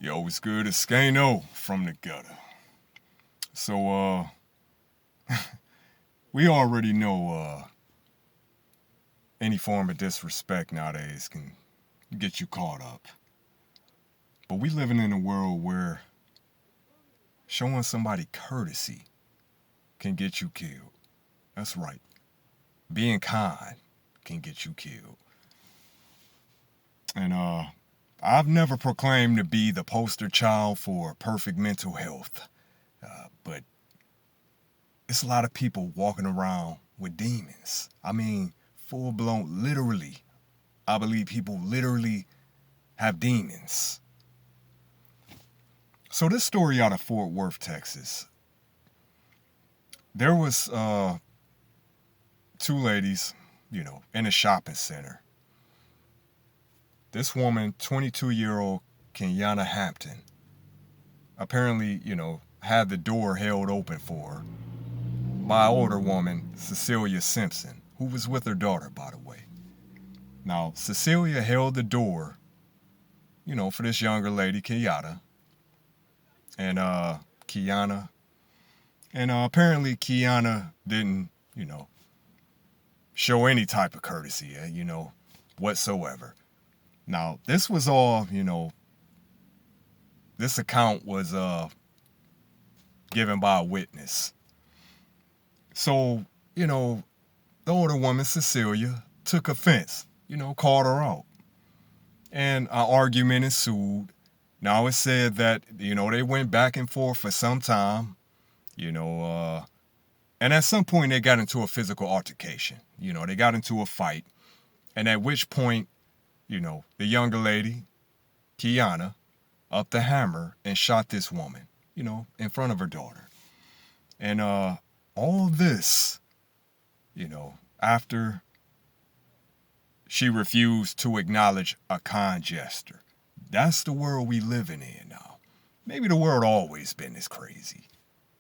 Yo, it's good? It's Skano from the gutter. So, we already know, any form of disrespect nowadays can get you caught up. But we living in a world where showing somebody courtesy can get you killed. That's right. Being kind can get you killed. And, I've never proclaimed to be the poster child for perfect mental health. But it's a lot of people walking around with demons. I mean, full blown, literally. I believe people literally have demons. So this story out of Fort Worth, Texas. There was two ladies, in a shopping center. This woman, 22-year-old Kenyatta Hampton, apparently, had the door held open for her by an older woman, Cecilia Simpson, who was with her daughter, by the way. Now, Cecilia held the door, for this younger lady, Kenyatta, and Kiana. And apparently Kiana didn't, show any type of courtesy, whatsoever. Now, this was all, this account was given by a witness. So, the older woman, Cecilia, took offense, called her out. And an argument ensued. Now, it said that, they went back and forth for some time, and at some point they got into a physical altercation. They got into a fight. And at which point, the younger lady, Kiana, upped the hammer and shot this woman, in front of her daughter. And all this, after she refused to acknowledge a kind gesture. That's the world we living in now. Maybe the world always been this crazy,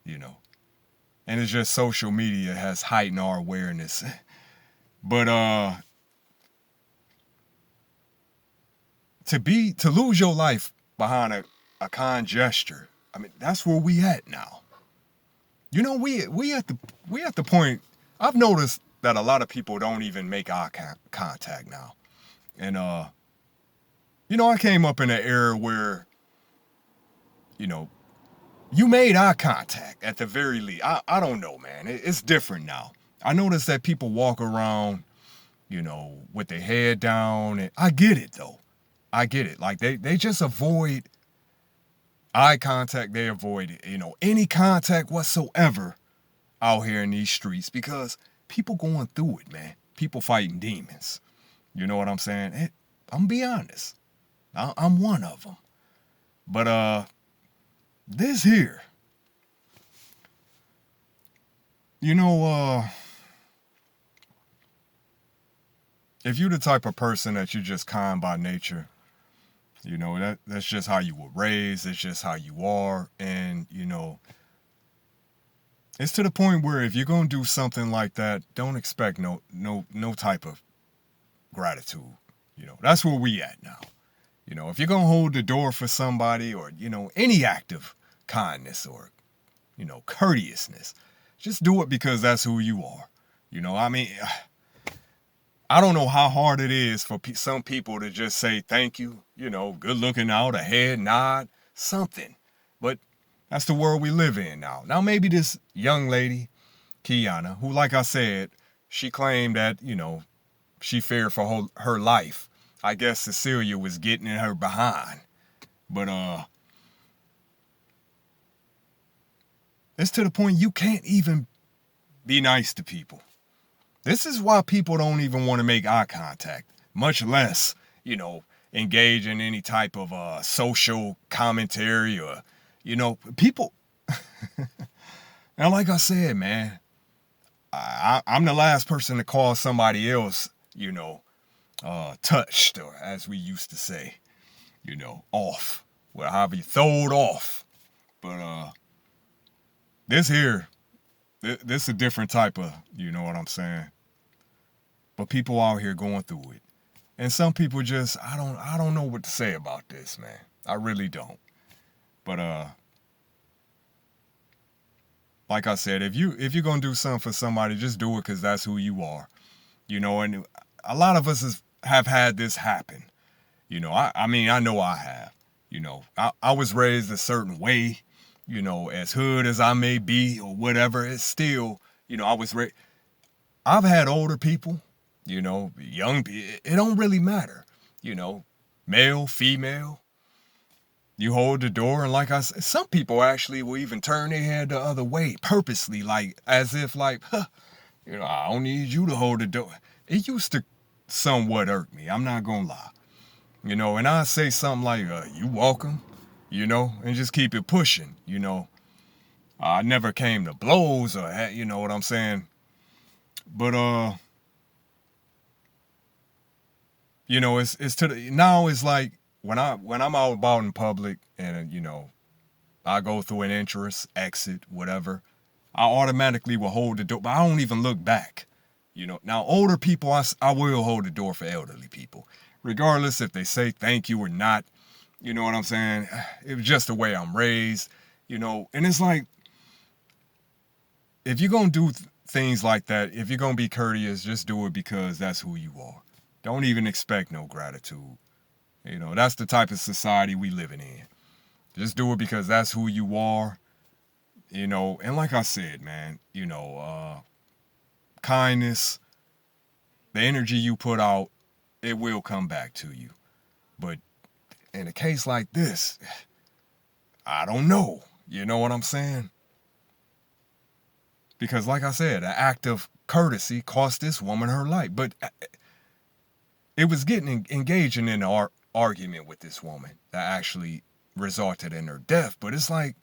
And it's just social media has heightened our awareness. But to lose your life behind a kind gesture, I mean, that's where we at now. We at the point. I've noticed that a lot of people don't even make eye contact now, and I came up in an era where, you made eye contact at the very least. I don't know, man. It's different now. I notice that people walk around, with their head down, and I get it though. I get it. Like they just avoid eye contact. They avoid, any contact whatsoever out here in these streets because people going through it, man. People fighting demons. You know what I'm saying? I'm gonna be honest. I'm one of them. But this here, if you're the type of person that you're just kind by nature, that's just how you were raised. It's just how you are, and it's to the point where if you're gonna do something like that, don't expect no type of gratitude. That's where we at now. If you're gonna hold the door for somebody or any act of kindness or courteousness, just do it because that's who you are. I mean, I don't know how hard it is for some people to just say thank you, good looking out, a head nod, something. But that's the world we live in now. Now, maybe this young lady, Kiana, who, like I said, she claimed that, she feared for her life. I guess Cecilia was getting in her behind. But it's to the point you can't even be nice to people. This is why people don't even want to make eye contact, much less, engage in any type of social commentary or, people. And like I said, man, I'm the last person to call somebody else, touched, or as we used to say, off. Well, however you throw it off. But this here, this is a different type of, you know what I'm saying? But people out here going through it. And some people just, I don't know what to say about this, man. I really don't. But like I said, if you're gonna do something for somebody, just do it because that's who you are. And a lot of us have had this happen. I mean, I know I have. I was raised a certain way. As hood as I may be or whatever, it's still, I was raised. I've had older people, young people. It don't really matter. You know, Male, female. You hold the door, and like I said, some people actually will even turn their head the other way purposely, like as if like, huh, I don't need you to hold the door. It used to somewhat irk me. I'm not gonna lie. And I say something like, "You welcome," and just keep it pushing. I never came to blows or you know what I'm saying. But it's to the now it's like when I'm out about in public and I go through an entrance, exit, whatever. I automatically will hold the door, but I don't even look back. Now older people, I will hold the door for elderly people, regardless if they say thank you or not. You know what I'm saying? It was just the way I'm raised, and it's like, if you're going to do things like that, if you're going to be courteous, just do it because that's who you are. Don't even expect no gratitude. That's the type of society we living in. Just do it because that's who you are. And like I said, man, kindness, the energy you put out, it will come back to you. But in a case like this, I don't know. You know what I'm saying? Because like I said, an act of courtesy cost this woman her life. But it was getting engaging in an argument with this woman that actually resulted in her death. But it's like,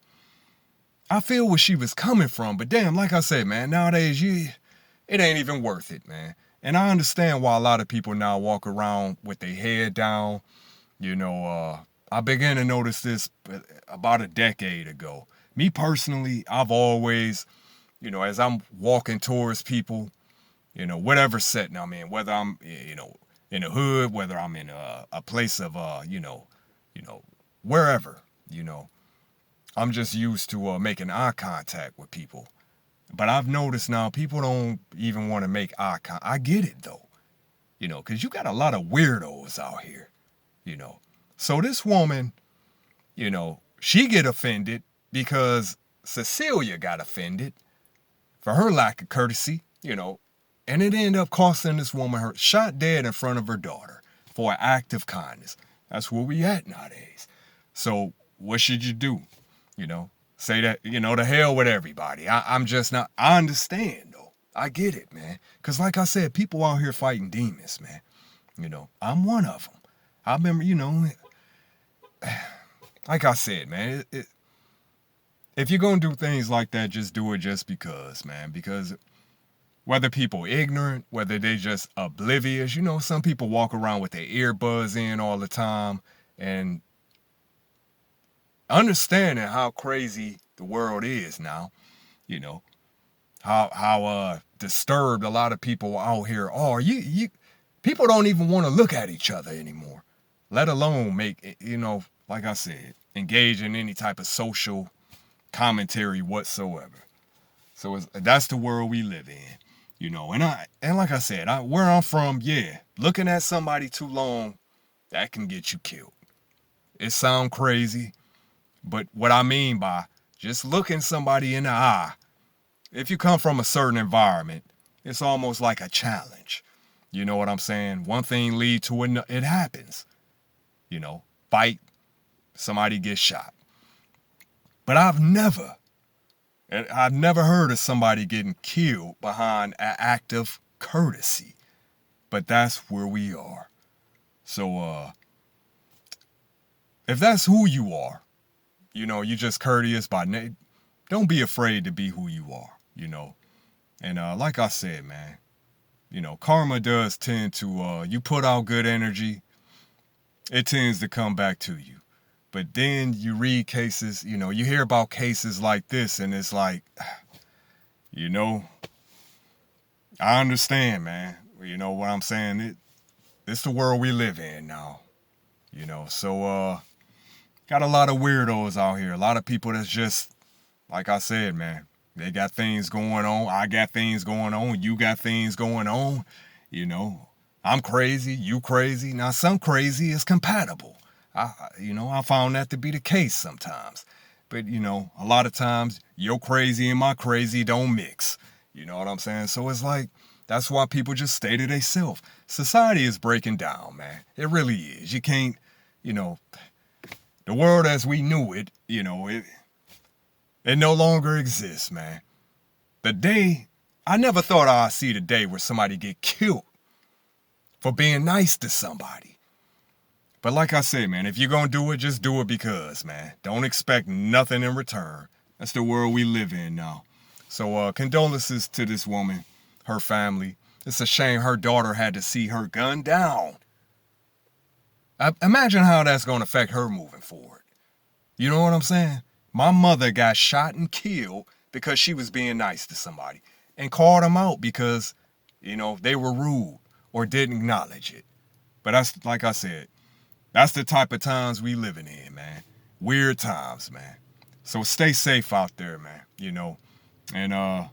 I feel where she was coming from. But damn, like I said, man, nowadays it ain't even worth it, man. And I understand why a lot of people now walk around with their head down. I began to notice this about a decade ago. Me personally, I've always, as I'm walking towards people, whatever setting I'm in, whether I'm, in the hood, whether I'm in a place of, wherever, I'm just used to making eye contact with people. But I've noticed now people don't even want to make eye contact. I get it though, because you got a lot of weirdos out here, you know. So this woman, she get offended because Cecilia got offended for her lack of courtesy, and it ended up costing this woman her shot dead in front of her daughter for an act of kindness. That's where we at nowadays. So what should you do? Say that, to hell with everybody. I'm just not, I understand though. I get it, man. Because like I said, people out here fighting demons, man. I'm one of them. I remember, like I said, man, if you're going to do things like that, just do it just because, man. Because whether people ignorant, whether they just oblivious, some people walk around with their earbuds in all the time and understanding how crazy the world is now, you know, how disturbed a lot of people out here are. People don't even want to look at each other anymore, let alone make, like I said, engage in any type of social commentary whatsoever. So that's the world we live in, and like I said, where I'm from, yeah, looking at somebody too long, that can get you killed. It sounds crazy, but what I mean by just looking somebody in the eye, if you come from a certain environment, it's almost like a challenge. You know what I'm saying? One thing lead to another. It happens. Fight, somebody gets shot. But I've never heard of somebody getting killed behind an act of courtesy. But that's where we are. So, if that's who you are, you're just courteous by name, don't be afraid to be who you are. And like I said, man, karma does tend to, you put out good energy, it tends to come back to you. But then you read cases, you hear about cases like this, and it's like, I understand, man. You know what I'm saying? It's the world we live in now. So got a lot of weirdos out here. A lot of people that's just, like I said, man, they got things going on. I got things going on. You got things going on. You know, I'm crazy. You crazy. Now, some crazy is compatible. I found that to be the case sometimes. But, a lot of times your crazy and my crazy don't mix. You know what I'm saying? So it's like, that's why people just stay to themselves. Society is breaking down, man. It really is. You can't, the world as we knew it, it no longer exists, man. I never thought I'd see the day where somebody get killed for being nice to somebody. But like I said, man, if you're going to do it, just do it because, man. Don't expect nothing in return. That's the world we live in now. So condolences to this woman, her family. It's a shame her daughter had to see her gunned down. Imagine how that's going to affect her moving forward. You know what I'm saying? My mother got shot and killed because she was being nice to somebody and called them out because, they were rude or didn't acknowledge it. But that's, like I said, that's the type of times we living in, man. Weird times, man. So stay safe out there, man. And,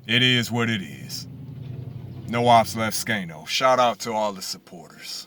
it is what it is. No ops left Skano. Shout out to all the supporters.